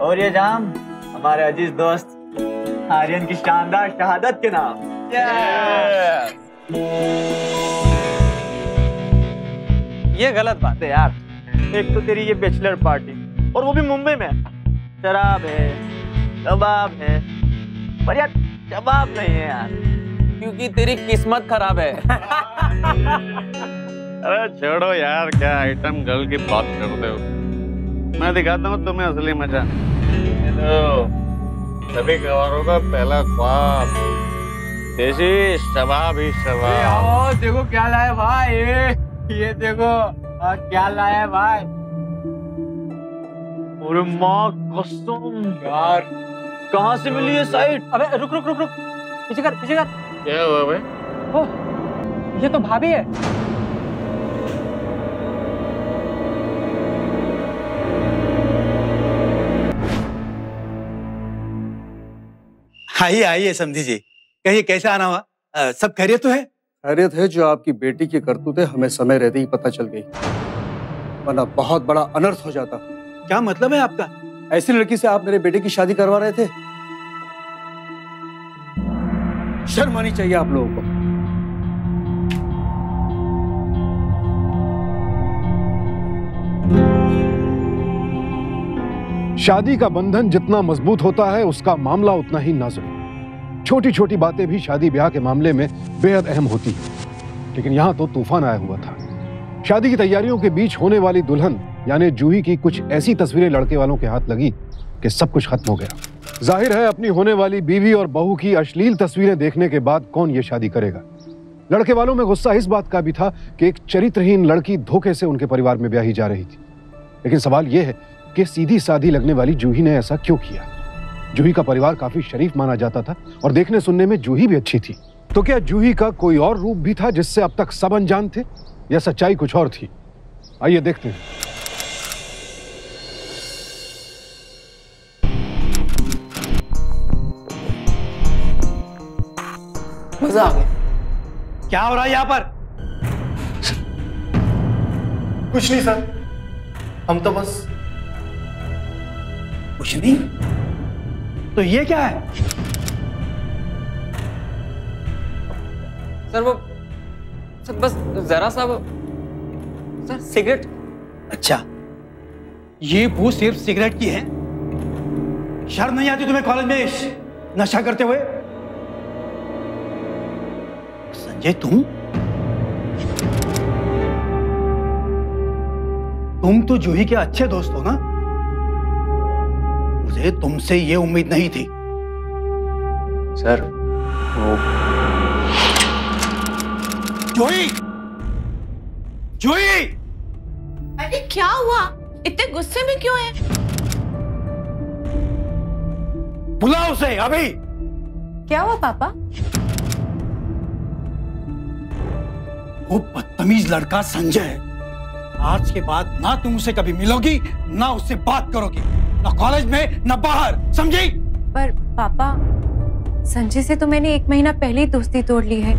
और ये जाम हमारे अजीज दोस्त आर्यन की शानदार शहादत के नाम। ये गलत बात है यार। एक तो तेरी ये बैचलर पार्टी और वो भी मुंबई में। शराब है, कबाब है, पर यार कबाब नहीं है यार, क्योंकि तेरी किस्मत खराब है। अरे छोड़ो यार, क्या आइटम गर्ल की बात करते हो। मैं दिखाता हूँ तुम्हें असली मजा। सभी गवारों का पहला ख्वाब, देसी शबाब ही शबाब। देखो क्या लाया भाई, ये देखो क्या लाया भाई। अरे माँ कसम यार, कहाँ से मिली ये साइट? अबे रुक रुक रुक रुक, पीछे कर पीछे कर। क्या हुआ भाई? ओह, ये तो भाभी है। आइए आइए समधी जी, कहिए कैसे आना हुआ? सब खैरियत तो है? खैरियत है। जो आपकी बेटी की करतूतें हमें समय रहते ही पता चल गई, वरना बहुत बड़ा अनर्थ हो जाता। क्या मतलब है आपका? ऐसी लड़की से आप मेरे बेटे की शादी करवा रहे थे? शर्म आनी चाहिए आप लोगों को। शादी का बंधन जितना मजबूत होता है उसका मामला उतना ही नाजुक। छोटी छोटी बातें भी शादी ब्याह के मामले में बेहद अहम होती है, लेकिन यहां तो तूफान आया हुआ था। शादी की तैयारियों के बीच होने वाली दुल्हन यानी जूही की कुछ ऐसी तस्वीरें लड़के वालों के हाथ लगी कि सब कुछ खत्म हो गया। जाहिर है अपनी होने वाली बीवी और बहू की अश्लील तस्वीरें देखने के बाद कौन ये शादी करेगा। लड़के वालों में गुस्सा इस बात का भी था कि एक चरित्रहीन लड़की धोखे से उनके परिवार में ब्याही जा रही थी। लेकिन सवाल यह है कि सीधी सादी लगने वाली जूही ने ऐसा क्यों किया? जूही का परिवार काफी शरीफ माना जाता था और देखने सुनने में जूही भी अच्छी थी। तो क्या जूही का कोई और रूप भी था जिससे अब तक सब अनजान थे, या सच्चाई कुछ और थी? आइए देखते हैं। मजा आ गया। क्या हो रहा है यहाँ पर? कुछ नहीं सर, हम तो बस। कुछ नहीं? तो ये क्या है? सर वो सर बस जरा सा वो सर सिगरेट। अच्छा, ये बू सिर्फ सिगरेट की है? शर्म नहीं आती तुम्हें कॉलेज में नशा करते हुए? संजय तुम तो जूही के अच्छे दोस्त हो ना? मुझे तुमसे ये उम्मीद नहीं थी। सर वो जूही! जूही! अरे क्या हुआ? इतने गुस्से में क्यों है? बुलाओ उसे अभी। क्या हुआ पापा? वो बदतमीज लड़का संजय है। आज के बाद ना तुम उसे कभी मिलोगी, ना उससे बात करोगी, ना कॉलेज में ना बाहर, समझी? पर पापा, संजय से तो मैंने 1 महीना पहले ही दोस्ती तोड़ ली है।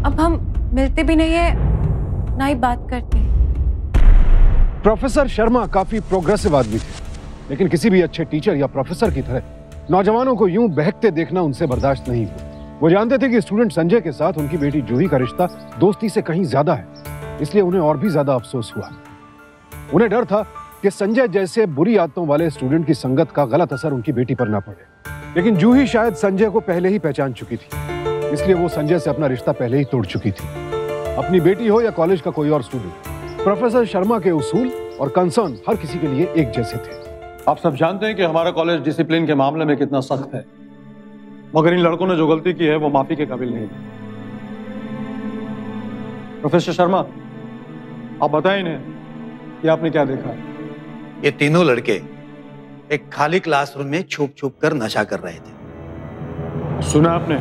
अब हम मिलते भी नहीं है, ना ही बात करते। प्रोफेसर शर्मा काफी प्रोग्रेसिव आदमी थे, लेकिन किसी भी अच्छे टीचर या प्रोफेसर की तरह नौजवानों को यूं बहकते देखना उनसे बर्दाश्त नहीं हुआ। वो जानते थे कि स्टूडेंट संजय के साथ उनकी बेटी जूही का रिश्ता दोस्ती से कहीं ज्यादा है, इसलिए उन्हें और भी ज्यादा अफसोस हुआ। उन्हें डर था कि संजय जैसे बुरी आदतों वाले स्टूडेंट की संगत का गलत असर उनकी बेटी पर ना पड़े। लेकिन जूही शायद संजय को पहले ही पहचान चुकी थी, इसलिए वो संजय से अपना रिश्ता पहले ही तोड़ चुकी थी। अपनी बेटी हो या कॉलेज का कोई और स्टूडेंट, प्रोफेसर शर्मा के उसूल और कंसर्न हर किसी के लिए एक जैसे थे। आप सब जानते हैं कि हमारा कॉलेज डिसिप्लिन के मामले में कितना सख्त है, मगर इन लड़कों ने जो गलती की है वो माफी के काबिल नहीं। प्रोफेसर शर्मा, आप बताएं इन्हें कि आपने क्या देखा। ये तीनों लड़के एक खाली क्लासरूम में छुप छुप कर नशा कर रहे थे। सुना आपने?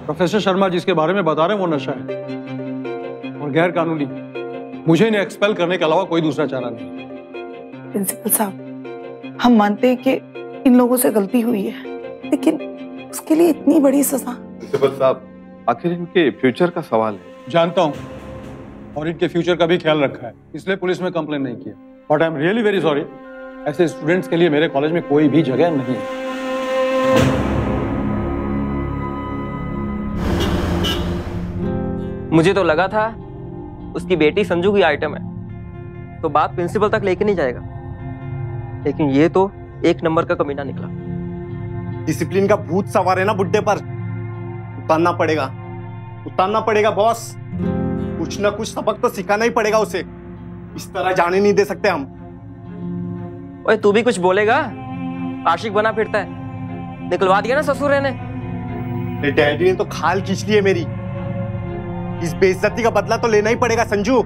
प्रोफेसर शर्मा जिसके बारे में बता रहे हैं वो नशा है और गैर कानूनी। मुझे इन्हें एक्सपेल करने के अलावा कोई दूसरा चारा नहीं। प्रिंसिपल साहब, हम मानते हैं कि इन लोगों से गलती हुई है, लेकिन उसके लिए इतनी बड़ी सजा। प्रिंसिपल साहब, आखिर इनके फ्यूचर का सवाल है। जानता हूं और इनके फ्यूचर का भी ख्याल रखा है, इसलिए पुलिस में कंप्लेन नहीं किया। But I am really very sorry ऐसे स्टूडेंट्स के लिए मेरे कॉलेज में कोई भी जगह नहीं है। मुझे तो लगा था उसकी बेटी संजू की आइटम है तो बात प्रिंसिपल तक लेके नहीं जाएगा, लेकिन ये तो एक नंबर का कमीना निकला। डिसिप्लिन का भूत सवार है ना बुड्ढे पर, उतारना पड़ेगा बॉस। कुछ ना कुछ सबक तो सिखाना ही पड़ेगा उसे, इस तरह जाने नहीं दे सकते हम। ओए तू भी कुछ बोलेगा? आशिक बना फिरता है, निकलवा दिया ना ससुर ने। मेरे डैडी ने तो खाल खींच ली है मेरी, इस बेइज्जती का बदला तो लेना ही पड़ेगा संजू।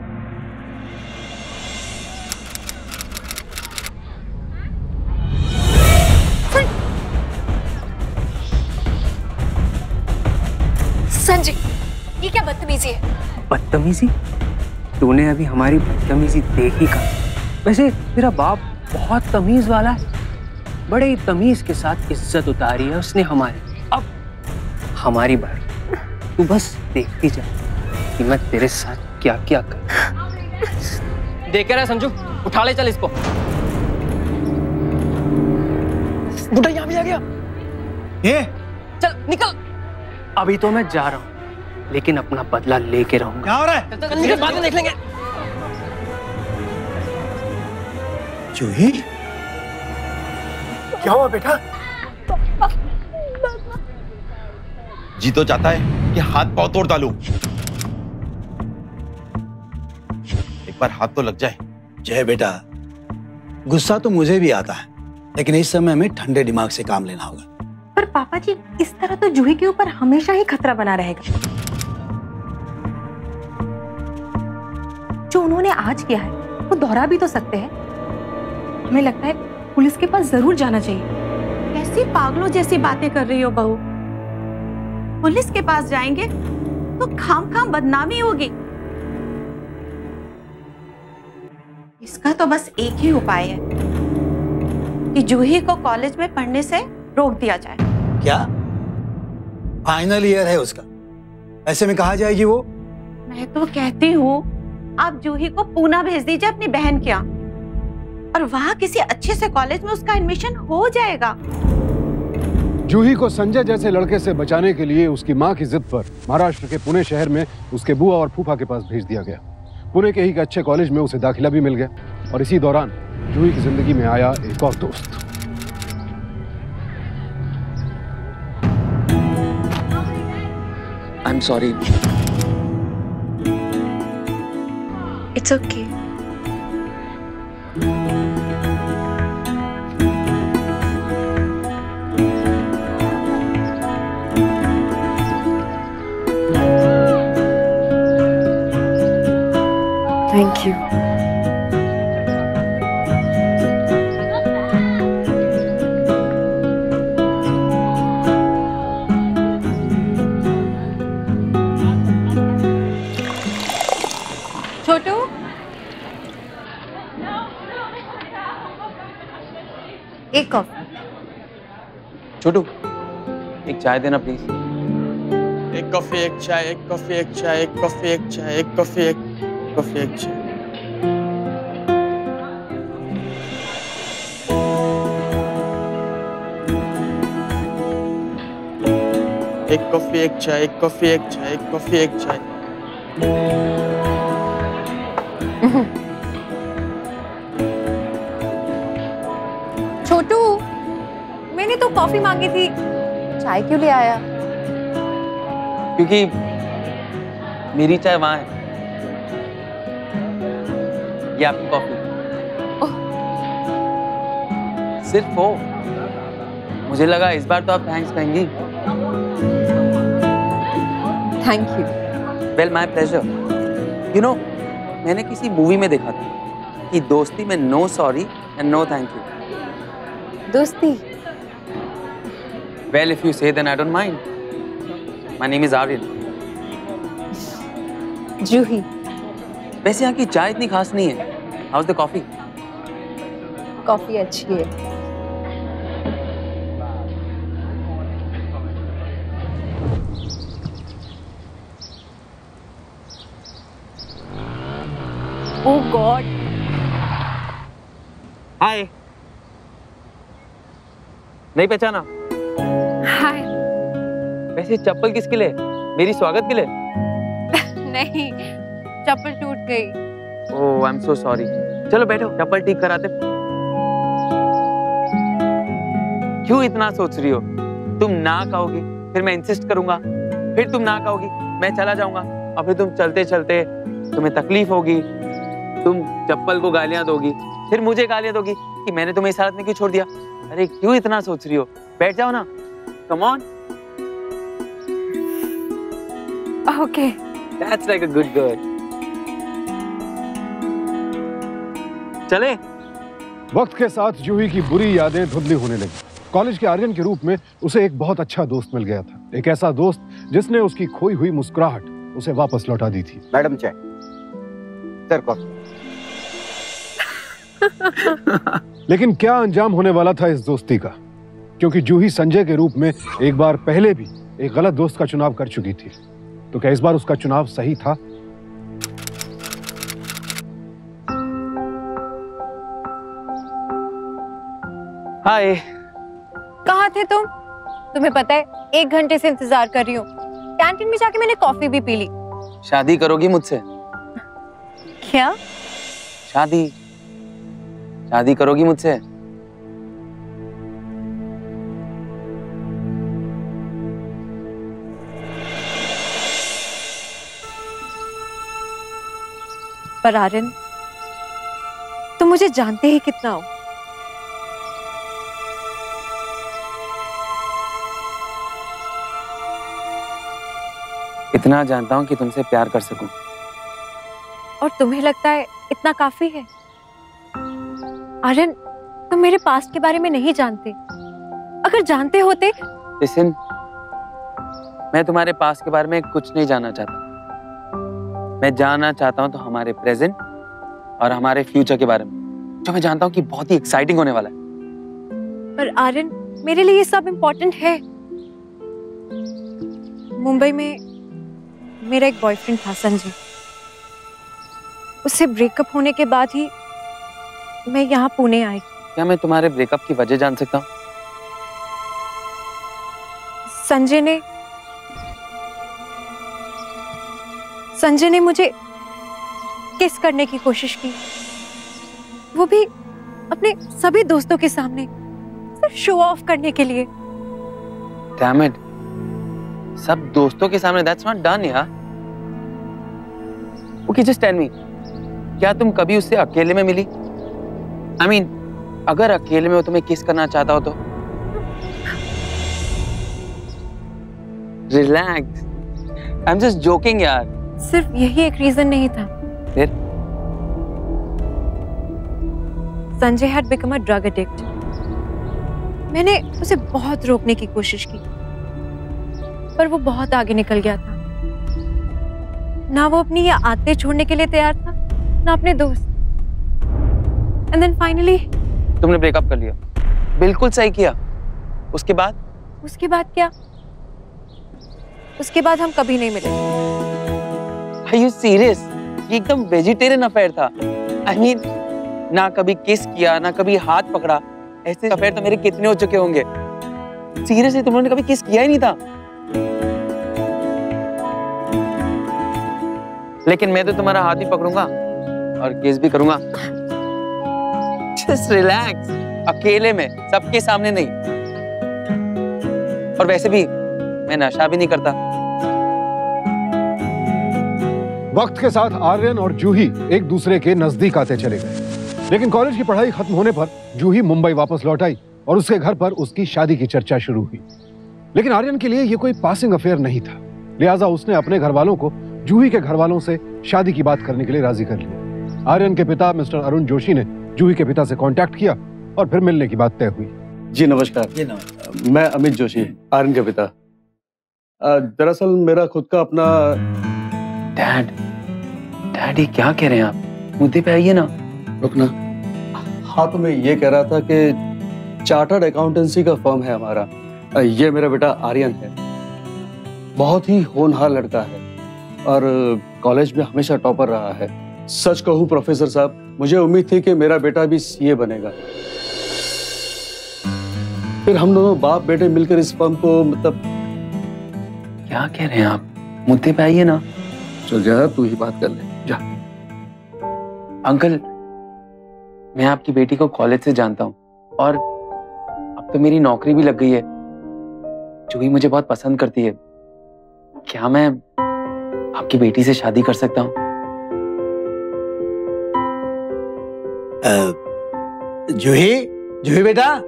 संजय, ये क्या बदतमीजी है? बदतमीजी? तूने अभी हमारी बदतमीजी देखी कहाँ? वैसे तेरा बाप बहुत तमीज वाला है, बड़े ही तमीज के साथ इज्जत उतारी है उसने हमारी। अब हमारी बार, तू बस देखती जा कि मैं तेरे साथ क्या क्या कर। देख रहा है संजू, उठा ले चल इसको। बुढ़ा यहाँ भी आ गया। ये चल निकल। अभी तो मैं जा रहा हूँ, लेकिन अपना बदला लेके रहूंगा। क्या हो रहा है? चल निकल, बाद में देख लेंगे। जूही, क्या हुआ बेटा? जी तो चाहता है कि हाथ पांव तोड़ डालूं, एक बार हाथ तो लग जाए। जय बेटा, गुस्सा तो मुझे भी आता है, लेकिन इस समय हमें ठंडे दिमाग से काम लेना होगा। पर पापा जी, इस तरह तो जूही के ऊपर हमेशा ही खतरा बना रहेगा। जो उन्होंने आज किया है वो दोहरा भी तो सकते हैं। हमें लगता है पुलिस के पास जरूर जाना चाहिए। कैसी पागलों जैसी बातें कर रही हो बहू। पुलिस के पास जाएंगे तो खाम बदनामी होगी। इसका तो बस एक ही उपाय है कि जूही को कॉलेज में पढ़ने से रोक दिया जाए। क्या? फाइनल ईयर है उसका, ऐसे में कहा जाएगी वो? मैं तो कहती हूँ आप जूही को पूना भेज दीजिए अपनी बहन के यहाँ, और वहाँ किसी अच्छे से कॉलेज में उसका एडमिशन हो जाएगा। जूही को संजय जैसे लड़के से बचाने के लिए उसकी मां की जिद पर महाराष्ट्र के पुणे शहर में उसके बुआ और फूफा के पास भेज दिया गया। पुणे के ही एक अच्छे कॉलेज में उसे दाखिला भी मिल गया, और इसी दौरान जूही की जिंदगी में आया एक और दोस्त। I'm sorry. It's okay. Thank you. छोटू, एक कॉफी। छोटू, एक चाय देना प्लीज। एक कॉफी एक चाय, एक कॉफी एक चाय, एक कॉफी एक चाय, एक कॉफी एक कॉफी एक चाय। एक कॉफी एक चाय, एक कॉफी एक चाय, एक कॉफी एक चाय। छोटू, मैंने तो कॉफी मांगी थी, चाय क्यों ले आया? क्योंकि मेरी चाय वहां है, ये आपकी कॉफी। सिर्फ हो, मुझे लगा इस बार तो आप थैंक्स कहेंगी। Thank you. Well my pleasure. You know, मैंने किसी मूवी में देखा था कि दोस्ती में no sorry and no thank you. दोस्ती? Well, if you say, then I don't mind. My name is Aryan. जूही। वैसे यहाँ की चाय इतनी खास नहीं है। How's the coffee? कॉफी अच्छी है। Oh God. हाय, नहीं पहचाना? हाय। वैसे चप्पल किसके लिए? मेरी स्वागत के लिए? नहीं, चप्पल टूट गई। ओह आई एम सो सॉरी। चलो बैठो, चप्पल ठीक कराते। क्यों इतना सोच रही हो? तुम ना कहोगी, फिर मैं इंसिस्ट करूंगा, फिर तुम ना कहोगी, मैं चला जाऊंगा, और फिर तुम चलते चलते तुम्हें तकलीफ होगी, तुम चप्पल को गालियां दोगी, फिर मुझे गालियां दोगी कि मैंने तुम्हें इस हालत में क्यों छोड़ दिया। अरे क्यों इतना सोच रही हो? बैठ जाओ ना, come on. Okay, that's like a good girl. चले। वक्त के साथ जूही की बुरी यादें धुंधली होने लगी। कॉलेज के आर्यन के रूप में उसे एक बहुत अच्छा दोस्त मिल गया था, एक ऐसा दोस्त जिसने उसकी खोई हुई मुस्कुराहट उसे वापस लौटा दी थी। मैडम चाय सर कॉफी। लेकिन क्या अंजाम होने वाला था इस दोस्ती का, क्योंकि जूही संजय के रूप में एक बार पहले भी एक गलत दोस्त का चुनाव कर चुकी थी। तो क्या इस बार उसका चुनाव सही था? हाय। कहाँ थे तुम? तुम्हें पता है 1 घंटे से इंतजार कर रही हूँ। कैंटीन में जाके मैंने कॉफी भी पी ली। शादी करोगी मुझसे? क्या? शादी करोगी मुझसे? पर आर्यन, तुम मुझे जानते ही कितना हो। इतना जानता हूं कि तुमसे प्यार कर सकूं। और तुम्हें लगता है इतना काफी है? आर्यन, तुम मेरे पास्ट के बारे में नहीं जानते। अगर जानते होते। लिसन, मैं तुम्हारे पास्ट के बारे में कुछ नहीं जानना चाहता। मैं जानना चाहता हूं तो हमारे प्रेजेंट और हमारे फ्यूचर के बारे में, जो मैं जानता हूं कि बहुत ही एक्साइटिंग होने वाला है। पर आर्यन, मेरे लिए ये सब इम्पोर्टेंट है। मुंबई में मेरा एक बॉयफ्रेंड था संजय। उससे ब्रेकअप होने के बाद ही मैं यहाँ पुणे आई। क्या मैं तुम्हारे ब्रेकअप की वजह जान सकता हूँ? संजय ने मुझे किस करने की कोशिश की, वो भी अपने सभी दोस्तों के सामने, सिर्फ शो ऑफ करने के लिए। Damn it. सब दोस्तों के सामने? That's not done यार। Okay, just tell me, क्या तुम कभी उससे अकेले में मिली? I mean, अगर अकेले में वो तुम्हें किस करना चाहता हो तो? Relax. I'm just joking यार। सिर्फ यही एक रीजन नहीं था। फिर? Sanjay had become a drug addict. मैंने उसे बहुत रोकने की कोशिश की, पर वो बहुत आगे निकल गया था। ना वो अपनी ये आदतें छोड़ने के लिए तैयार था, ना अपने दोस्त। एंड देन फाइनली तुमने ब्रेकअप कर लिया। बिल्कुल सही किया। उसके बाद? उसके बाद क्या? उसके बाद हम कभी नहीं मिले। Are you serious? ये एकदम वेजिटेरियन अफेयर था। I mean, ना कभी किस किया, ना कभी हाथ पकड़ा। ऐसे अफेयर तो मेरे कितने हो चुके होंगे। सीरियसली तुम लोगों ने कभी किस किया ही नहीं था। लेकिन मैं तो तुम्हारा हाथ भी पकड़ूंगा और किस भी करूंगा। Just relax. अकेले में, सबके सामने नहीं। और वैसे भी मैं नशा भी नहीं करता। वक्त के साथ आर्यन और जूही एक दूसरे के नजदीक आते चले गए, लेकिन कॉलेज की पढ़ाई खत्म होने पर जूही मुंबई वापस लौट आई और उसके घर पर उसकी शादी की चर्चा शुरू हुई। लेकिन आर्यन के लिए यह कोई पासिंग अफेयर नहीं था, लिहाजा उसने अपने घर वालों को जूही के घर वालों से शादी की बात करने के लिए राजी कर लिया। आर्यन के पिता मिस्टर अरुण जोशी ने जूही के पिता से कांटेक्ट किया और फिर मिलने की बात तय हुई। जी नमस्कार। मैं अमित जोशी, आर्यन के पिता। दरअसल मेरा खुद का अपना। डैडी क्या कह रहे हैं आप? मुद्दे पे आइए ना। रुकना। हाँ, तो मैं ये कह रहा था कि चार्टर्ड अकाउंटेंसी का फर्म है हमारा। ये मेरा बेटा आर्यन है, बहुत ही होनहार लड़का है और कॉलेज में हमेशा टॉपर रहा है। सच कहूँ प्रोफेसर साहब, मुझे उम्मीद थी कि मेरा बेटा भी सीए बनेगा, फिर हम दोनों बाप बेटे मिलकर इस फर्म को मतलब। क्या कह रहे हैं आप? मुद्दे पे आइए ना। चल जा, तू ही बात कर ले जा। अंकल, मैं आपकी बेटी को कॉलेज से जानता हूँ और अब तो मेरी नौकरी भी लग गई है। जूही मुझे बहुत पसंद करती है। क्या मैं आपकी बेटी से शादी कर सकता हूँ? जूही, जूही बेटा,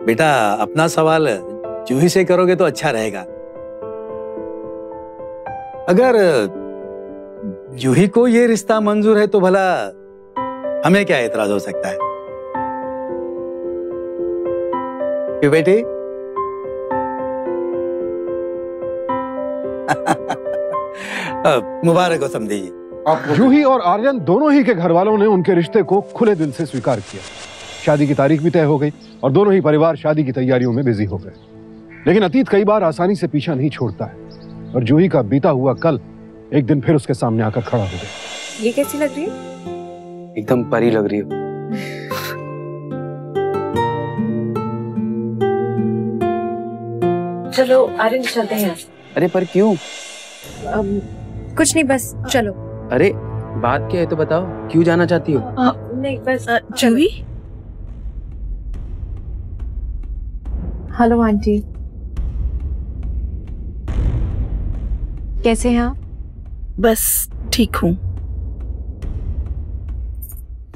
बेटा अपना सवाल जूही से करोगे तो अच्छा रहेगा। अगर जूही को ये रिश्ता मंजूर है तो भला हमें क्या एतराज हो सकता है? क्यों बेटी? मुबारक हो समझी जी। जूही और आर्यन दोनों ही के घर वालों ने उनके रिश्ते को खुले दिल से स्वीकार किया। शादी की तारीख भी तय हो गई और दोनों ही परिवार शादी की तैयारियों में बिजी हो गए। लेकिन अतीत कई बार आसानी से पीछा नहीं छोड़ता है और जूही का बीता हुआ कल एक दिन फिर उसके सामने आकर खड़ा हो गया। ये कैसी लग रही है? एकदम परी लग रही हो। चलो आर्यन चलते हैं यहाँ से। अरे पर क्यों? कुछ नहीं, बस चलो। अरे बात क्या है तो बताओ, क्यों जाना चाहती हो? नहीं बस जूही। हेलो आंटी, कैसे हैं आप? बस ठीक हूँ।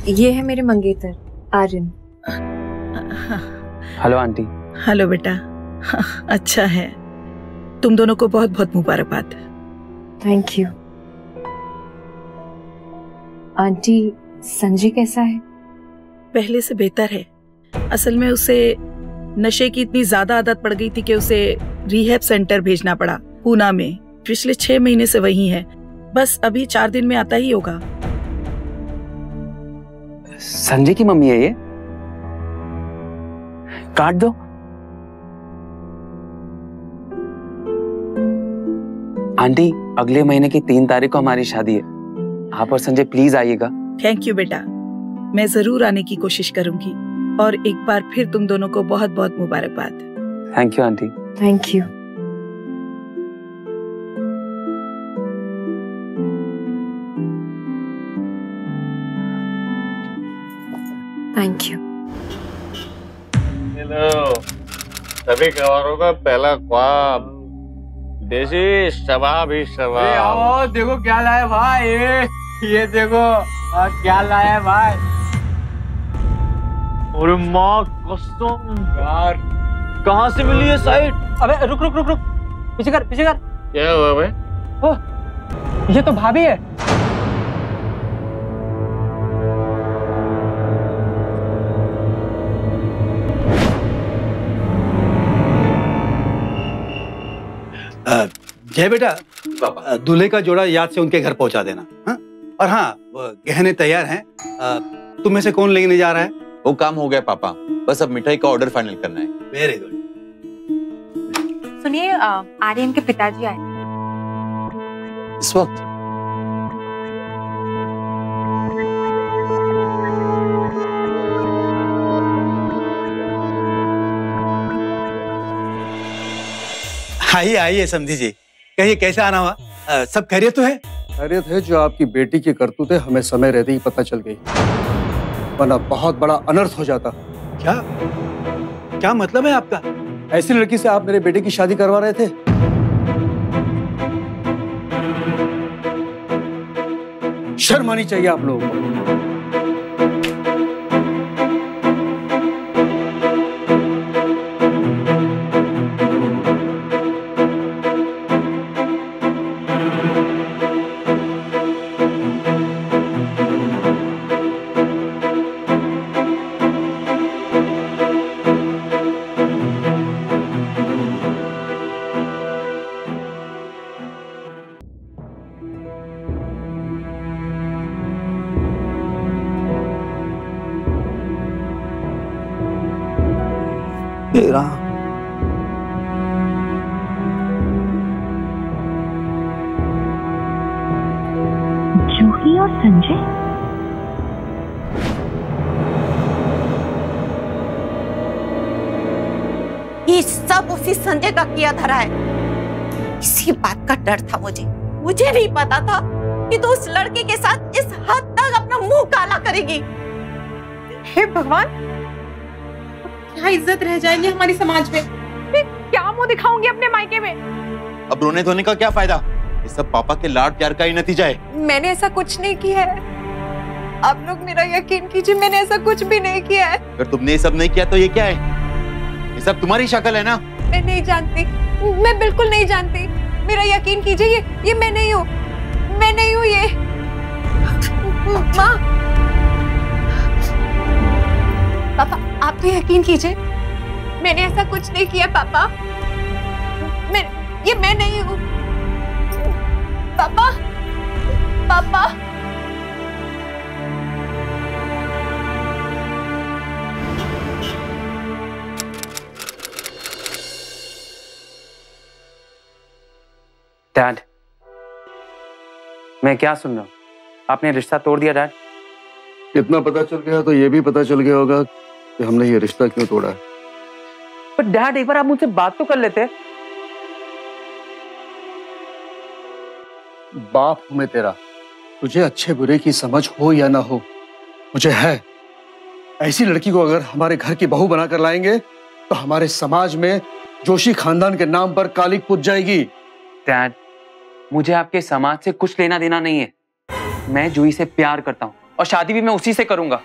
ये है मेरे मंगेतर आर्यन। Hello aunty. हेलो बेटा। अच्छा है, तुम दोनों को बहुत बहुत मुबारकबाद। Thank you. आंटी, संजय कैसा है? पहले से बेहतर है। असल में उसे नशे की इतनी ज्यादा आदत पड़ गई थी कि उसे रिहैब सेंटर भेजना पड़ा पूना में। पिछले 6 महीने से वहीं है। बस अभी 4 दिन में आता ही होगा। संजय की मम्मी है ये? काट दो। आंटी, अगले महीने की 3 तारीख को हमारी शादी है। आप और संजय प्लीज आइएगा। थैंक यू बेटा, मैं जरूर आने की कोशिश करूंगी। और एक बार फिर तुम दोनों को बहुत बहुत मुबारकबाद। Thank you aunty. Thank you. Thank you. Hello, सभी गवारों का पहला ख्वाब, देसी शबाब ही शबाब। आओ देखो क्या लाया भाई। ये देखो क्या लाया है भाई। और माँ कसम यार, कहाँ से मिली ये साइट? अबे रुक रुक रुक रुक, पीछे कर पीछे कर। क्या हुआ भाई? ओह, ये तो भाभी है। जय बेटा, दूल्हे का जोड़ा याद से उनके घर पहुंचा देना। हाँ? और हाँ, गहने तैयार हैं। तुम में से कौन लेने जा रहा है? वो काम हो गया पापा, बस अब मिठाई का ऑर्डर फाइनल करना है। Very good. सुनिए, आर्यन के पिताजी आए इस वक्त? आइए आइए समधी जी, कहिए कैसे आना हुआ? सब खैरियत तो है? खैरियत है। जो आपकी बेटी की करतूतें हमें समय रहते ही पता चल गई, वरना बहुत बड़ा अनर्थ हो जाता। क्या क्या मतलब है आपका? ऐसी लड़की से आप मेरे बेटे की शादी करवा रहे थे? शर्म आनी चाहिए आप लोगों को। तेरा जूही और संजय? ये सब उसी संजय का किया धरा है। इसी बात का डर था मुझे नहीं पता था कि तू उस लड़के के साथ इस हद तक अपना मुंह काला करेगी। हे भगवान, क्या इज्जत रह जाएगी हमारी समाज में। मैं क्या मुंह दिखाऊंगी अपने मायके में। अब रोने धोने का क्या फायदा, ये सब पापा के लाड प्यार का ही नतीजा है। मैंने ऐसा कुछ नहीं किया है, आप लोग मेरा यकीन कीजिए, मैंने ऐसा कुछ भी नहीं किया है। अगर तुमने ये सब नहीं किया तो ये क्या है? ये सब तुम्हारी शक्ल है ना? मैं नहीं जानती, मैं बिल्कुल नहीं जानती, मेरा यकीन कीजिए, ये मैं नहीं हूँ, मैं नहीं हूँ ये। माँ, पापा आप तो यकीन कीजिए, मैंने ऐसा कुछ नहीं किया पापा, मैं नहीं हूँ पापा। पापा डैड, मैं क्या सुन रहा हूँ? आपने रिश्ता तोड़ दिया डैड? इतना पता चल गया तो ये भी पता चल गया होगा कि हमने ये रिश्ता क्यों तोड़ा है। पर डैड एक बार आप मुझसे बात तो कर लेते। बाप हूं मैं तेरा, तुझे अच्छे बुरे की समझ हो या ना हो, मुझे है। ऐसी लड़की को अगर हमारे घर की बहू बनाकर लाएंगे तो हमारे समाज में जोशी खानदान के नाम पर कालिक पुज जाएगी। डैड, मुझे आपके समाज से कुछ लेना देना नहीं है। मैं जूही से प्यार करता हूँ और शादी भी मैं उसी से करूंगा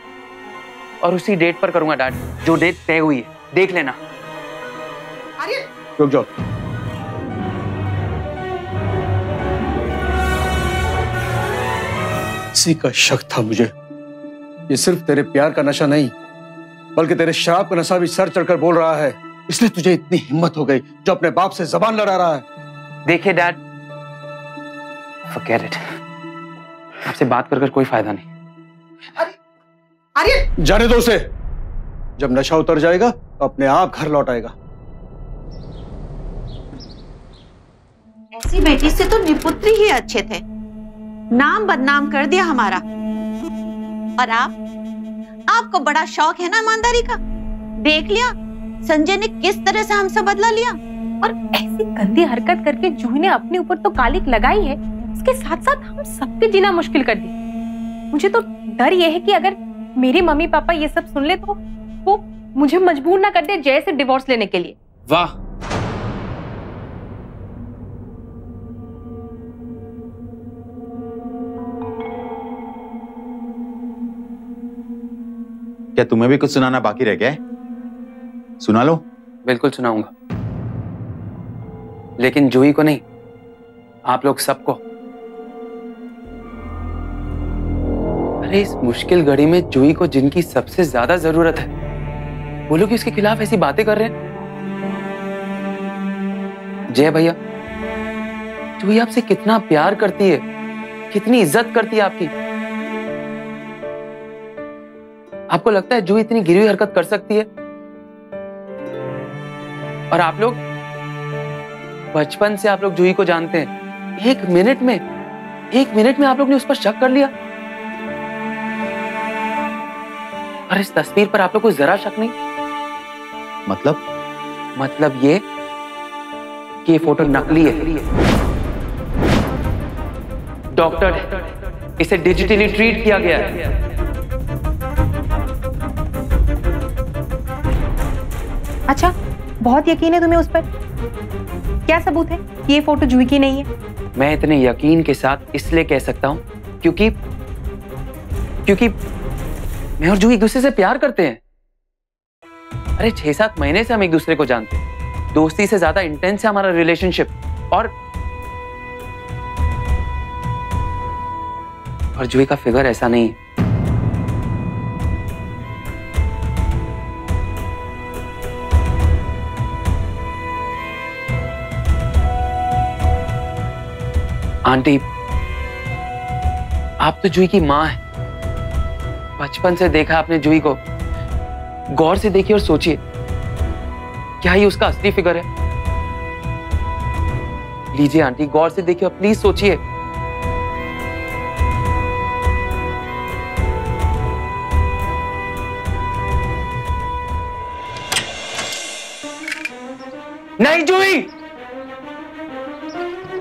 और उसी डेट पर करूंगा डैड, जो डेट तय हुई है, देख लेना। रुक जाओ, इसी का शक था मुझे। ये सिर्फ तेरे प्यार का नशा नहीं बल्कि तेरे शराब का नशा भी सर चढ़कर बोल रहा है, इसलिए तुझे इतनी हिम्मत हो गई जो अपने बाप से जबान लड़ा रहा है। देखिए डैड, फॉरगेट इट, आपसे बात कर कोई फायदा नहीं। अरे जाने दो उसे, जब नशा उतर जाएगा तो अपने आप घर लौट आएगा। ऐसी बेटी से तो निपुत्री ही अच्छे थे, नाम बदनाम कर दिया हमारा। और आपको बड़ा शौक है ना ईमानदारी का। देख लिया संजय ने किस तरह से हमसे बदला लिया। और ऐसी गंदी हरकत करके जूही ने अपने ऊपर तो कालिक लगाई है, इसके साथ साथ हम सबके जीना मुश्किल कर दिया। मुझे तो डर ये है कि अगर मेरे मम्मी पापा ये सब सुन ले तो वो मुझे मजबूर ना कर दे जय से डिवोर्स लेने के लिए। वाह, क्या तुम्हें भी कुछ सुनाना बाकी रह गया है? सुना लो। बिल्कुल सुनाऊंगा, लेकिन जूही को नहीं, आप लोग सबको। अरे इस मुश्किल घड़ी में जूही को जिनकी सबसे ज्यादा जरूरत है, वो लोग उसके खिलाफ ऐसी बातें कर रहे हैं। जय भैया, जूही आपसे कितना प्यार करती है, कितनी इज्जत करती है आपकी। आपको लगता है जूही इतनी गिरी हुई हरकत कर सकती है? और आप लोग बचपन से आप लोग जूही को जानते हैं, एक मिनट में आप लोग ने उस पर शक कर लिया। और इस तस्वीर पर आप लोग को जरा शक नहीं? मतलब ये कि ये फोटो नकली है, डॉक्टर है, इसे डिजिटली ट्रीट किया गया है। अच्छा, बहुत यकीन है तुम्हें उस पर? क्या सबूत है कि ये फोटो जूही की नहीं है? मैं इतने यकीन के साथ इसलिए कह सकता हूं क्योंकि मैं और जूही एक दूसरे से प्यार करते हैं। अरे 6-7 महीने से हम एक दूसरे को जानते हैं, दोस्ती से ज्यादा इंटेंस है हमारा रिलेशनशिप। और जूही का फिगर ऐसा नहीं है। आंटी, आप तो जूही की मां है, बचपन से देखा आपने जूही को। गौर से देखिए और सोचिए, क्या ये उसका असली फिगर है? लीजिए आंटी, गौर से देखिए और प्लीज सोचिए। नहीं जूही,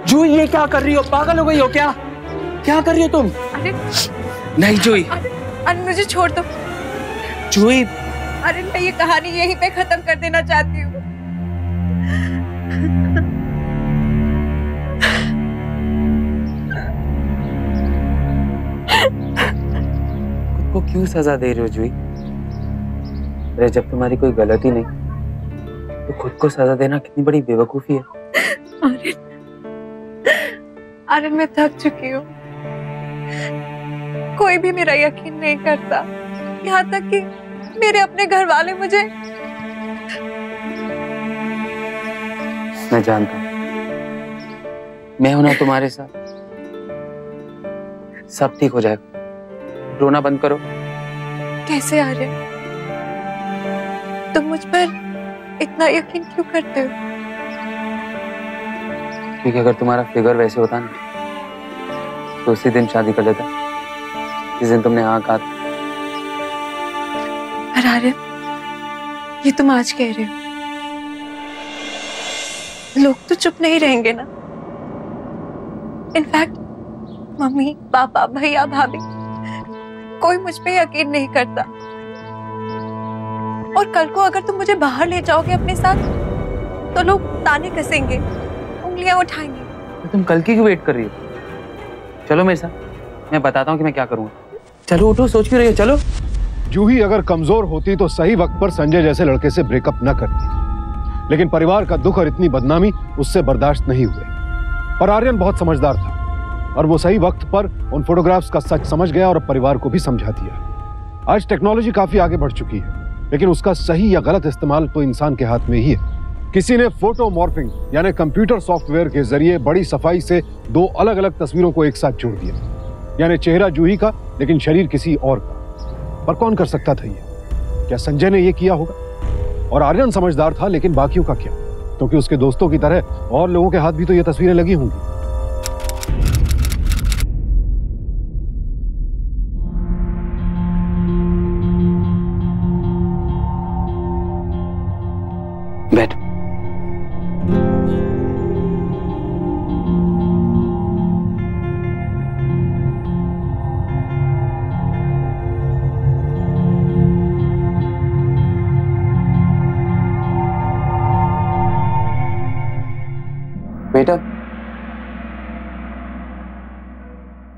जूही ये क्या कर रही हो? पागल हो गई हो क्या? क्या कर रही हो तुम? अरे नहीं जूही, अरे मुझे छोड़ दो। जूही अरे मैं ये कहानी यहीं पे खत्म कर देना चाहती हूँ। खुद को क्यों सजा दे रहे हो जूही? अरे जब तुम्हारी कोई गलती नहीं तो खुद को सजा देना कितनी बड़ी बेवकूफी है। अरे मैं थक चुकी हूँ, कोई भी मेरा यकीन नहीं करता, यहाँ तक कि मेरे अपने घर वाले मुझे। मैं जानता हूँ, मैं हूं ना तुम्हारे साथ, सब ठीक हो जाएगा। रोना बंद करो। कैसे आर्यन, तुम मुझ पर इतना यकीन क्यों करते हो? क्योंकि अगर तुम्हारा फिगर वैसे होता ना तो उसी दिन शादी कर लेता, जिस दिन तुमने हाँ कहा था। पर आर्यन, ये तुम आज कह रहे हो, लोग तो चुप नहीं रहेंगे ना। इनफैक्ट मम्मी, पापा, भैया, भाभी, कोई मुझ पे यकीन नहीं करता। और कल को अगर तुम मुझे बाहर ले जाओगे अपने साथ तो लोग ताने कसेंगे, उंगलियां उठाएंगे। तुम कल की क्यों वेट कर रही हो? चलो मेरे साथ, मैं बताता हूँ कि मैं क्या करूँगा। चलो उठो, सोच क्यों रही हो? चलो। जूही अगर कमजोर होती तो सही वक्त पर संजय जैसे लड़के से ब्रेकअप न करती, लेकिन परिवार का दुख और इतनी बदनामी उससे बर्दाश्त नहीं हुए। पर आर्यन बहुत समझदार था और वो सही वक्त पर उन फोटोग्राफ्स का सच समझ गया और परिवार को भी समझा दिया। आज टेक्नोलॉजी काफी आगे बढ़ चुकी है, लेकिन उसका सही या गलत इस्तेमाल तो इंसान के हाथ में ही है। किसी ने फोटो मॉर्फिंग यानी कंप्यूटर सॉफ्टवेयर के जरिए बड़ी सफाई से दो अलग अलग तस्वीरों को एक साथ जोड़ दिया, यानी चेहरा जूही का लेकिन शरीर किसी और का। पर कौन कर सकता था ये? क्या संजय ने ये किया होगा? और आर्यन समझदार था, लेकिन बाकियों का क्या? क्योंकि उसके दोस्तों की तरह और लोगों के हाथ भी तो ये तस्वीरें लगी होंगी। बैठ। बेटा,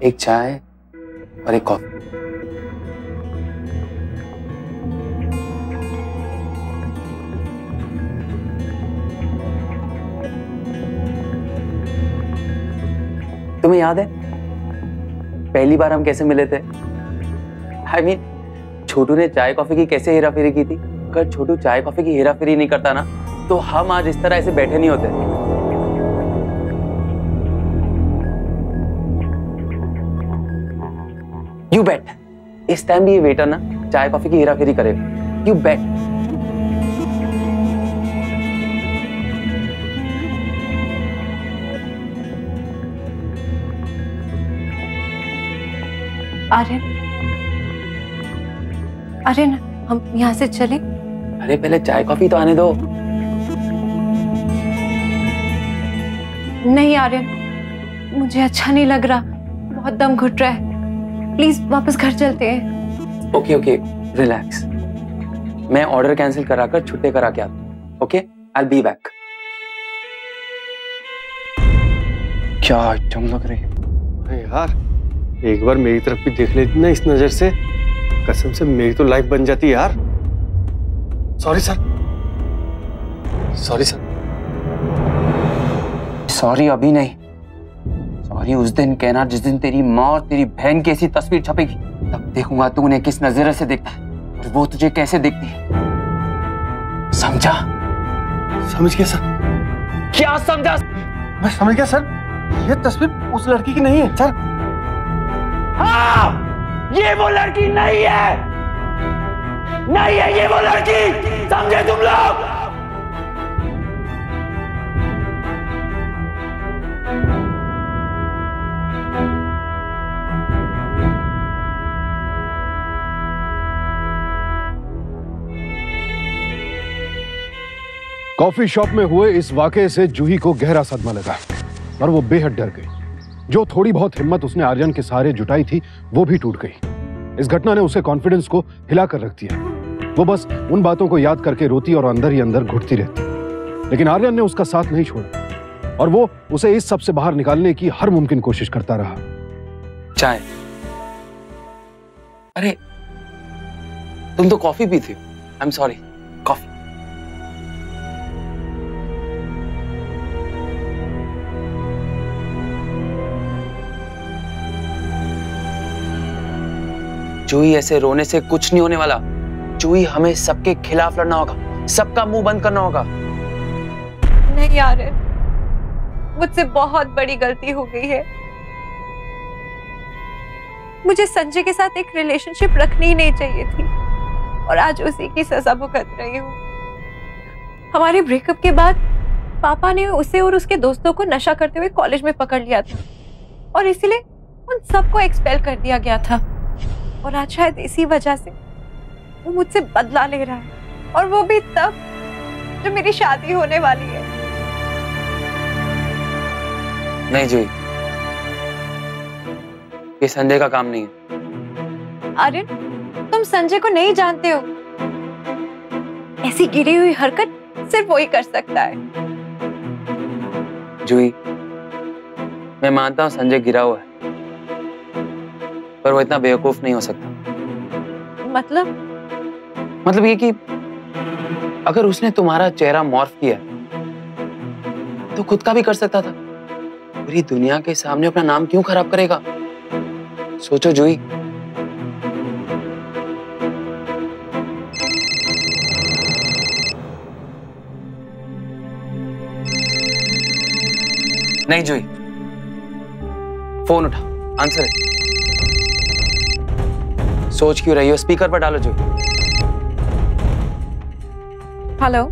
एक चाय और एक कॉफी। तुम्हें याद है पहली बार हम कैसे मिले थे? I mean, छोटू ने चाय कॉफी की कैसे हेराफेरी की थी? अगर छोटू चाय कॉफी की हेराफेरी नहीं करता ना तो हम आज इस तरह ऐसे बैठे नहीं होते। यू बेट, इस टाइम भी ये वेटर ना चाय कॉफी की हेराफेरी करेगा। यू बेट। आर्यन, आर्यन, हम यहाँ से चलें? अरे पहले चाय कॉफी तो आने दो। नहीं आर्यन, मुझे अच्छा नहीं लग रहा, बहुत दम घुट रहा है। प्लीज वापस घर चलते हैं। Okay okay, relax. मैं ऑर्डर कैंसिल कराकर छुट्टे करा के आता हूँ। Okay, I will be back. क्या आइटम लग रही है? अरे यार, एक बार मेरी तरफ भी देख लेती ना इस नजर से, कसम से मेरी तो लाइफ बन जाती यार। Sorry sir, sorry sir. Sorry अभी नहीं, सॉरी उस दिन कहना जिस दिन तेरी माँ और तेरी बहन की ऐसी तस्वीर छपेगी। तब देखूंगा तू उन्हें किस नजर से देखता है और वो तुझे कैसे देखती है। समझा? समझ गया सर। क्या समझा? मैं समझ गया सर, ये तस्वीर उस लड़की की नहीं है सर। हाँ, ये वो लड़की नहीं है, नहीं है ये वो लड़की। समझे तुम लोग? कॉफी शॉप में हुए इस वाकये से जूही को गहरा सदमा लगा और वो बेहद डर गई। जो थोड़ी बहुत हिम्मत उसने आर्यन के सहारे जुटाई थी वो भी टूट गई। इस घटना ने उसे कॉन्फिडेंस को हिला कर रख दिया। वो बस उन बातों को याद करके रोती और अंदर ही अंदर घुटती रहती। लेकिन आर्यन ने उसका साथ नहीं छोड़ा और वो उसे इस सब से बाहर निकालने की हर मुमकिन कोशिश करता रहा। चाय? अरे तुम तो कॉफी पीती हो। I am sorry. कॉफी। जूही, ऐसे रोने से कुछ नहीं होने वाला। जूही, हमें सबके खिलाफ लड़ना होगा, सबका मुंह बंद करना होगा। नहीं यार, मुझसे बहुत बड़ी गलती हो गई है। मुझे संजय के साथ एक रिलेशनशिप रखनी ही नहीं चाहिए थी और आज उसी की सजा भुगत रही हूँ। हमारे ब्रेकअप के बाद पापा ने उसे और उसके दोस्तों को नशा करते हुए कॉलेज में पकड़ लिया था और इसीलिए उन सबको एक्सपेल कर दिया गया था। और आज शायद इसी वजह से वो मुझसे बदला ले रहा है, और वो भी तब जब मेरी शादी होने वाली है। नहीं जूही, ये संजय का काम नहीं है। अरे तुम संजय को नहीं जानते हो। ऐसी गिरी हुई हरकत सिर्फ वही कर सकता है। जूही, मैं मानता हूं संजय गिरा हुआ है, पर वो इतना बेवकूफ नहीं हो सकता। मतलब ये कि अगर उसने तुम्हारा चेहरा मॉर्फ किया तो खुद का भी कर सकता था। पूरी दुनिया के सामने अपना नाम क्यों खराब करेगा? सोचो जूही। नहीं जूही, फोन उठा, आंसर है। सोच क्यों रही हो? स्पीकर पर डालो जूही। हेलो।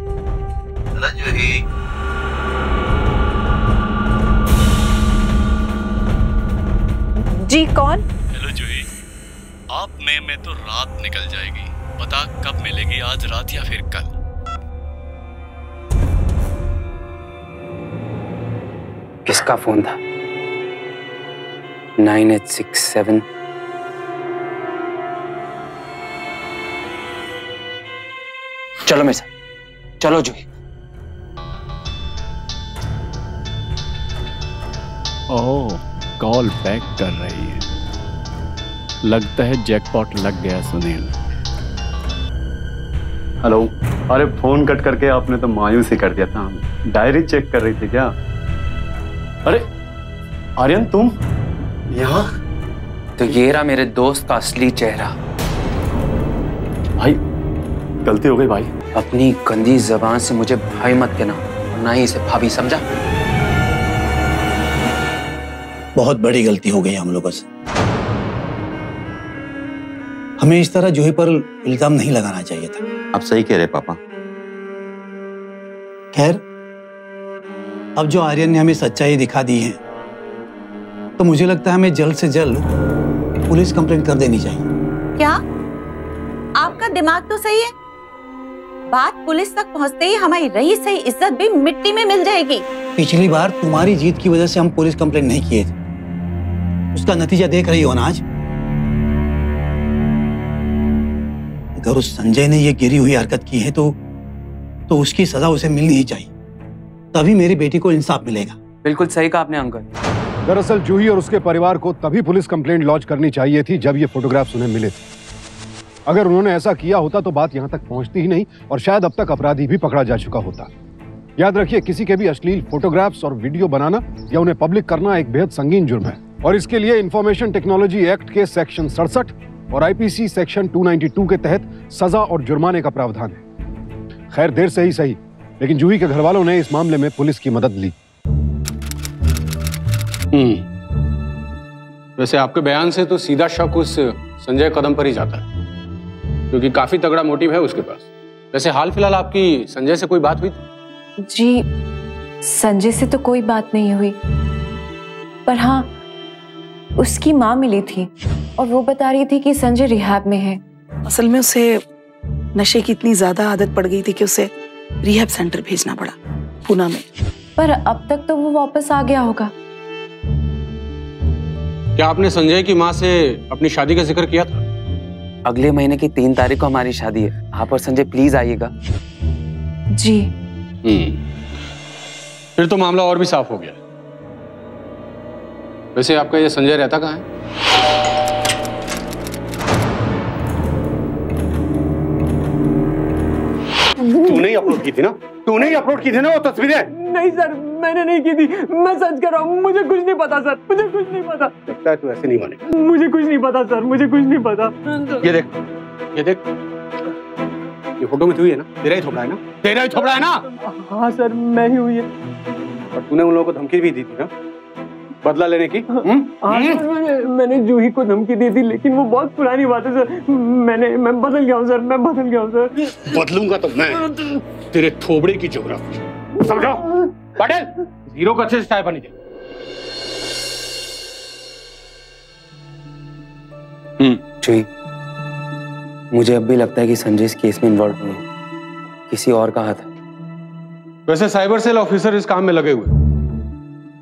हेलो जूही। जी कौन? हेलो जूही, आप में तो रात निकल जाएगी। पता कब मिलेगी, आज रात या फिर कल? किसका फोन था? 9867। चलो मेरे साथ, चलो जूही। ओह, कॉल बैक कर रही है। लगता है जैकपॉट लग गया सुनील। हेलो। अरे फोन कट करके आपने तो मायूस ही कर दिया था हमें। डायरी चेक कर रही थी क्या? अरे आर्यन, तुम यहाँ? तो ये रहा मेरे दोस्त का असली चेहरा। भाई गलती हो गई भाई। अपनी गंदी जबान से मुझे भाई मत कहना, और ना ही इसे भाभी, समझा? बहुत बड़ी गलती हो गई हम लोगों से। हमें इस तरह जूही पर इल्जाम नहीं लगाना चाहिए था। आप सही कह रहे पापा। खैर, अब जो आर्यन ने हमें सच्चाई दिखा दी है, तो मुझे लगता है हमें जल्द से जल्द पुलिस कंप्लेंट कर देनी चाहिए। क्या आपका दिमाग तो सही है? बात पुलिस तक पहुंचते ही हमारी रही सही इज्जत भी मिट्टी में मिल जाएगी। पिछली बार तुम्हारी जीत की वजह से हम पुलिस कंप्लेंट नहीं किए थे, उसका नतीजा देख रही हो ना आज। अगर उस संजय ने ये गिरी हुई हरकत की है तो उसकी सजा उसे मिलनी ही चाहिए, तभी मेरी बेटी को इंसाफ मिलेगा। बिल्कुल सही कहा आपने अंकल। दरअसल जूही और उसके परिवार को तभी पुलिस कंप्लेंट लॉन्च करनी चाहिए थी जब ये फोटोग्राफ्स उन्हें मिले थे। अगर उन्होंने ऐसा किया होता तो बात यहां तक पहुंचती ही नहीं और शायद अब तक अपराधी भी पकड़ा जा चुका होता। याद रखिए, किसी के भी अश्लील फोटोग्राफ्स और वीडियो बनाना या उन्हें पब्लिक करना एक बेहद संगीन जुर्म है और इसके लिए इंफॉर्मेशन टेक्नोलॉजी एक्ट के सेक्शन 67 और आईपीसी सेक्शन 292 के तहत सजा और जुर्माने का प्रावधान है। खैर, देर से ही सही, लेकिन जूही के घर वालों ने इस मामले में पुलिस की मदद ली। वैसे आपके बयान से तो सीधा शक उस संजय कदम पर ही जाता है, क्योंकि काफी तगड़ा मोटिव है उसके पास। वैसे हाल फिलहाल आपकी संजय से कोई बात हुई थी? जी, संजय से तो कोई बात नहीं हुई, पर हाँ उसकी माँ मिली थी और वो बता रही थी कि संजय रिहैब में है। असल में उसे नशे की इतनी ज्यादा आदत पड़ गई थी कि उसे रिहैब सेंटर भेजना पड़ा पूना में। पर अब तक तो वो वापस आ गया होगा। क्या आपने संजय की माँ से अपनी शादी का जिक्र किया था? अगले महीने की 3 तारीख को हमारी शादी है, आप और संजय प्लीज आइएगा। जी। फिर तो मामला और भी साफ हो गया। वैसे आपका ये संजय रहता कहाँ है? तूने ही अपलोड की थी ना? तूने ही अपलोड की थी ना वो तस्वीरें? नहीं सर, मैंने नहीं की थी। मैं सच कर रहा हूँ, मुझे कुछ नहीं पता सर, मुझे कुछ नहीं पता। लगता है तू ऐसे नहीं मानेगा। मुझे कुछ नहीं पता सर, मुझे कुछ नहीं पता। ये देख, ये देख, ये फोटो में तू ही है ना? तेरा ही थोपड़ा है ना? तेरा ही थोपड़ा है ना? हाँ सर, मैं ही हुई है। और तूने उन लोगों को धमकी भी दी थी ना, बदला लेने की? हाँ सर, मैंने जूही को धमकी दी थी, लेकिन वो बहुत पुरानी बात है सर। मैं बदल गया हूँ सर, मैं बदल गया हूँ सर। बदलूंगा तो मैं तेरे थोबड़े की ज्योग्राफी समझो। पटेल, जीरो को अच्छे से चाय पानी दे। जी, मुझे अब भी लगता है कि संजय इस केस में इन्वॉल्व नहीं है, किसी और का हाथ है। वैसे साइबर सेल ऑफिसर इस काम में लगे हुए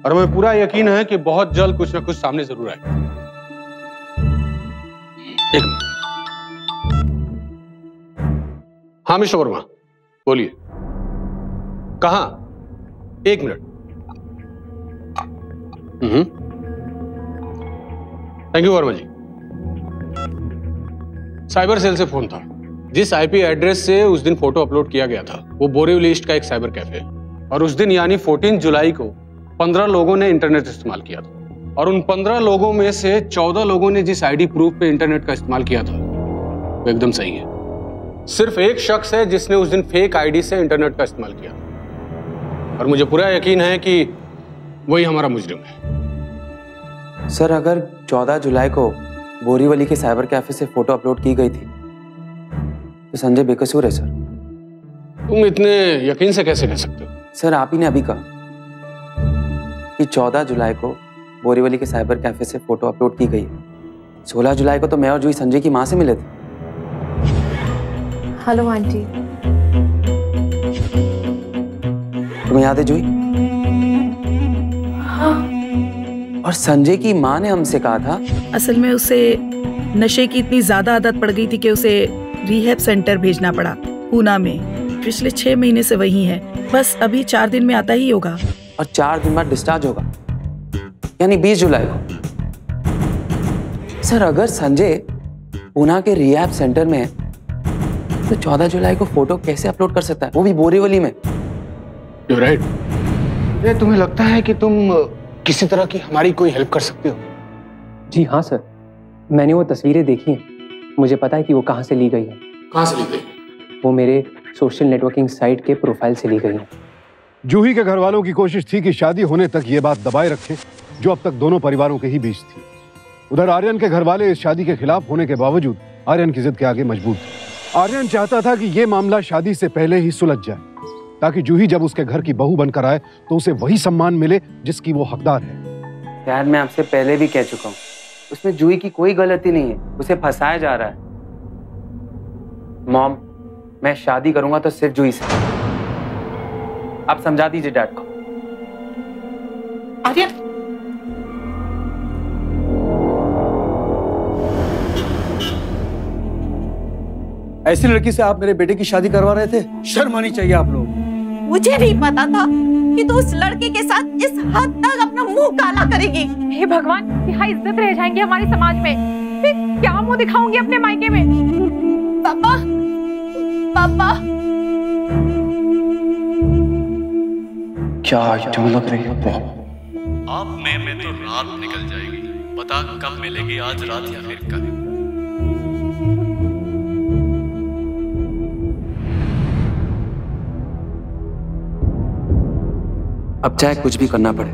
और हमें पूरा यकीन है कि बहुत जल्द कुछ ना कुछ सामने जरूर आएगा। एक मिनट। हाँ मिस्टर वर्मा, बोलिए। कहाँ? 1 मिनट। Thank you Verma ji. Cyber cell से फोन था। जिस आईपी एड्रेस से उस दिन फोटो अपलोड किया गया था वो बोरीवली ईस्ट का एक साइबर कैफे है, और उस दिन यानी 14 जुलाई को 15 लोगों ने इंटरनेट इस्तेमाल किया था, और उन 15 लोगों में से 14 लोगों ने जिस आईडी प्रूफ पे इंटरनेट का इस्तेमाल किया था वो एकदम सही है। सिर्फ एक शख्स है जिसने उस दिन फेक आईडी से इंटरनेट का इस्तेमाल किया, और मुझे पूरा यकीन है कि वही हमारा मुजरिम है। सर, अगर 14 जुलाई को बोरीवली के साइबर कैफे से फोटो अपलोड की गई थी तो संजय बेकसूर है सर। तुम इतने यकीन से कैसे कह सकते हो? सर, आप ही ने अभी कहा कि 14 जुलाई को बोरीवली के साइबर कैफे से फोटो अपलोड की गई है। 16 जुलाई को तो मैं और जूही संजय की माँ से मिले थे। Hello aunty. तुम्हें याद है जूही? हाँ। और संजय की माँ ने हमसे कहा था असल में उसे नशे की इतनी ज्यादा आदत पड़ गई थी कि उसे रिहैब सेंटर भेजना पड़ा पूना में। पिछले 6 महीने से वहीं है, बस अभी 4 दिन में आता ही होगा। और 4 दिन बाद डिस्चार्ज होगा, यानी 20 जुलाई को। सर, अगर संजय पूना के रिहैब सेंटर में है तो 14 जुलाई को फोटो कैसे अपलोड कर सकता है, वो भी बोरीवली में? You're right. ये तुम्हें लगता है कि तुम किसी तरह की हमारी कोई हेल्प कर सकते हो? जी हाँ सर, मैंने वो तस्वीरें देखी हैं। मुझे पता है कि वो कहाँ से ली गई है। कहाँ से ली गई? वो मेरे सोशल नेटवर्किंग साइट के प्रोफाइल से ली गई है। जूही के घर वालों की कोशिश थी कि शादी होने तक ये बात दबाए रखें जो अब तक दोनों परिवारों के ही बीच थी। उधर आर्यन के घर वाले इस शादी के खिलाफ होने के बावजूद आर्यन की जिद के आगे मजबूर थे। आर्यन चाहता था कि ये मामला शादी से पहले ही सुलझ जाए, ताकि जूही जब उसके घर की बहू बनकर आए तो उसे वही सम्मान मिले जिसकी वो हकदार है। यार, मैं आपसे पहले भी कह चुका हूँ, उसमें जूही की कोई गलती नहीं है, उसे फंसाया जा रहा है। मॉम, मैं शादी करूंगा तो सिर्फ जूही से। आप समझा दीजिए डैड को। आर्यन, ऐसी लड़की से आप मेरे बेटे की शादी करवा रहे थे? शर्म आनी चाहिए आप लोग। मुझे नहीं पता था कि तू उस लड़के के साथ इस हद तक अपना मुंह काला करेगी। हे भगवान, यहाँ इज्जत रह जाएंगी हमारे समाज में, फिर क्या मुंह दिखाऊंगी अपने मायके में? पापा, पापा, क्या आइटम लग रही है? आप में तो रात निकल जाएगी, पता कब मिलेगी, आज रात या फिर कल। अब चाहे कुछ भी करना पड़े,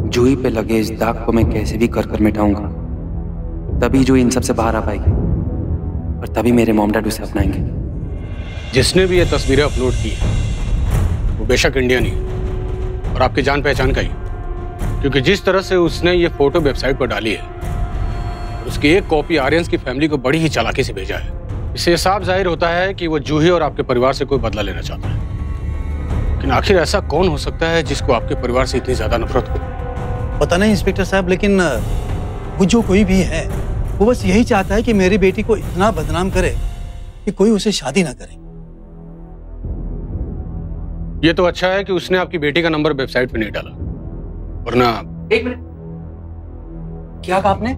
जूही पे लगे इस दाग को मैं कैसे भी कर मिटाऊंगा। तभी जूही इन सब से बाहर आ पाएगी, और तभी मेरे मॉम डैड उसे अपनाएंगे। जिसने भी ये तस्वीरें अपलोड की है वो बेशक इंडियन ही और आपकी जान पहचान का ही, क्योंकि जिस तरह से उसने ये फोटो वेबसाइट पर डाली है और उसकी एक कॉपी आर्यंस की फैमिली को बड़ी ही चालाकी से भेजा है, इससे साफ जाहिर होता है कि वो जूही और आपके परिवार से कोई बदला लेना चाहता है। लेकिन आखिर ऐसा कौन हो सकता है जिसको आपके परिवार से इतनी ज्यादा नफरत हो? पता नहीं इंस्पेक्टर साहब, लेकिन वो जो कोई भी है वो बस यही चाहता है कि मेरी बेटी को इतना बदनाम करे कि कोई उसे शादी ना करे। ये तो अच्छा है कि उसने आपकी बेटी का नंबर वेबसाइट पे नहीं डाला, वरना। एक मिनट, क्या कहा आपने?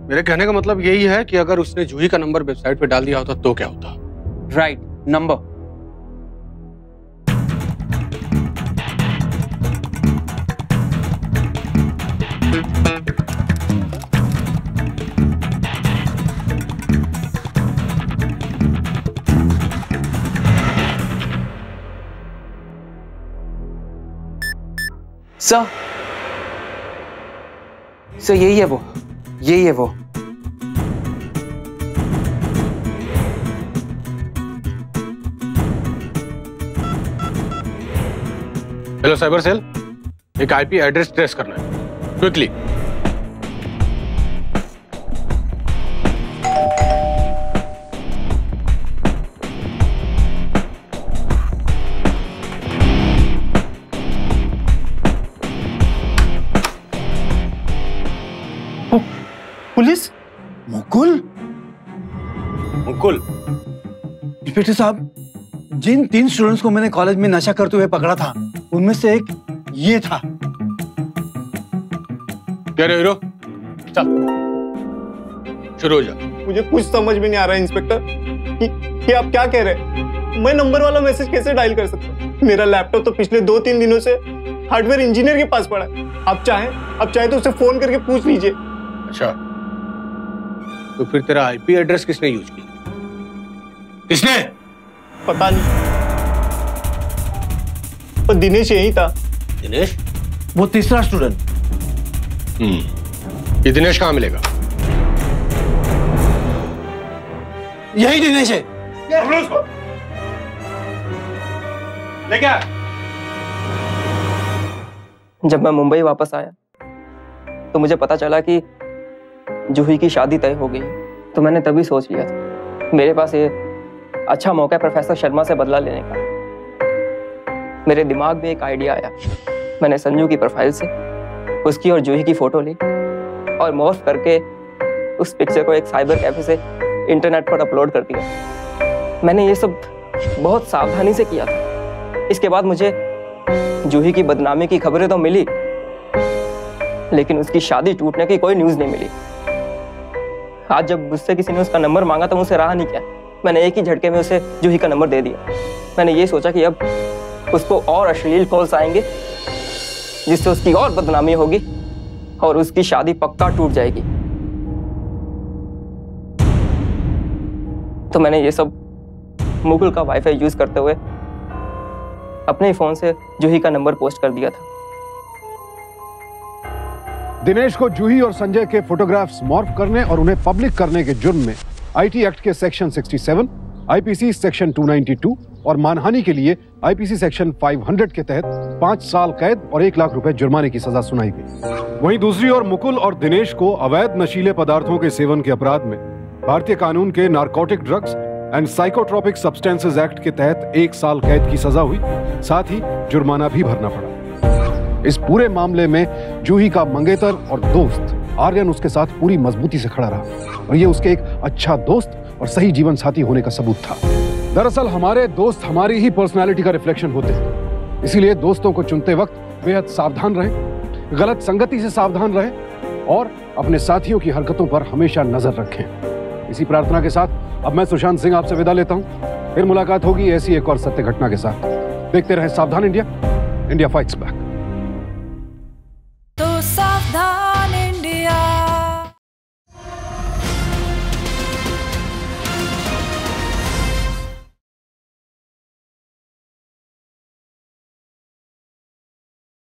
मेरे कहने का मतलब यही है कि अगर उसने जूही का नंबर वेबसाइट पे डाल दिया होता तो क्या होता? Right, number. सर यही है वो, यही है वो। हेलो साइबर सेल, एक आईपी एड्रेस ट्रेस करना है, quickly. Police? Mukul? Mukul? Inspector साहब, जिन 3 स्टूडेंट्स को मैंने कॉलेज में नशा करते हुए पकड़ा था, उनमें से एक ये था। क्या रे हीरो, चल शुरू हो जा। मुझे कुछ समझ में नहीं आ रहा है इंस्पेक्टर कि आप क्या कह रहे हैं। मैं नंबर वाला मैसेज कैसे डायल कर सकता हूँ? मेरा लैपटॉप तो पिछले 2-3 दिनों से हार्डवेयर इंजीनियर के पास पड़ा है। आप चाहे तो उसे फोन करके पूछ लीजिए। अच्छा, तो फिर तेरा आईपी एड्रेस किसने यूज किया? किसने? पता नहीं, पर दिनेश यही था। दिनेश? वो तीसरा स्टूडेंट। ये दिनेश कहाँ मिलेगा? यही दिनेश है। उसको लेके आ। जब मैं मुंबई वापस आया तो मुझे पता चला कि जूही की शादी तय हो गई। तो मैंने तभी सोच लिया था मेरे पास ये अच्छा मौका है प्रोफेसर शर्मा से बदला लेने का। मेरे दिमाग में एक आइडिया आया। मैंने संजू की प्रोफाइल से उसकी और जूही की फोटो ली और मॉर्फ करके उस पिक्चर को एक साइबर कैफे से इंटरनेट पर अपलोड कर दिया। मैंने ये सब बहुत सावधानी से किया था। इसके बाद मुझे जूही की बदनामी की खबरें तो मिली, लेकिन उसकी शादी टूटने की कोई न्यूज़ नहीं मिली। आज जब मुझसे किसी ने उसका नंबर मांगा तो मुझसे रहा नहीं किया। मैंने एक ही झटके में उसे जूही का नंबर दे दिया। मैंने ये सोचा कि अब उसको और अश्लील कॉल्स आएंगे जिससे उसकी और बदनामी होगी और उसकी शादी पक्का टूट जाएगी। तो मैंने ये सब मुकुल का वाईफाई यूज करते हुए अपने ही फोन से जूही का नंबर पोस्ट कर दिया था। दिनेश को जूही और संजय के फोटोग्राफ्स मॉर्फ करने और उन्हें पब्लिक करने के जुर्म में आईटी एक्ट के सेक्शन 67, आईपीसी सेक्शन 292 और मानहानि के लिए आईपीसी सेक्शन 500 के तहत 5 साल कैद और 1 लाख रुपए जुर्माने की सजा सुनाई गई। वहीं दूसरी ओर मुकुल और दिनेश को अवैध नशीले पदार्थों के सेवन के अपराध में भारतीय कानून के narcotic drugs and psychotropic substances act के तहत 1 साल कैद की सजा हुई, साथ ही जुर्माना भी भरना पड़ा। इस पूरे मामले में जूही का मंगेतर और दोस्त आर्यन उसके साथ पूरी मजबूती से खड़ा रहा और ये उसके एक अच्छा दोस्त और सही जीवन साथी होने का सबूत था। दरअसल हमारे दोस्त हमारी ही पर्सनालिटी का रिफ्लेक्शन होते हैं, इसीलिए दोस्तों को चुनते वक्त बेहद सावधान रहें, गलत संगति से सावधान रहें और अपने साथियों की हरकतों पर हमेशा नजर रखें। इसी प्रार्थना के साथ अब मैं सुशांत सिंह आपसे विदा लेता हूं। फिर मुलाकात होगी ऐसी एक और सत्य घटना के साथ। देखते रहें सावधान इंडिया, इंडिया फाइट्स बैक।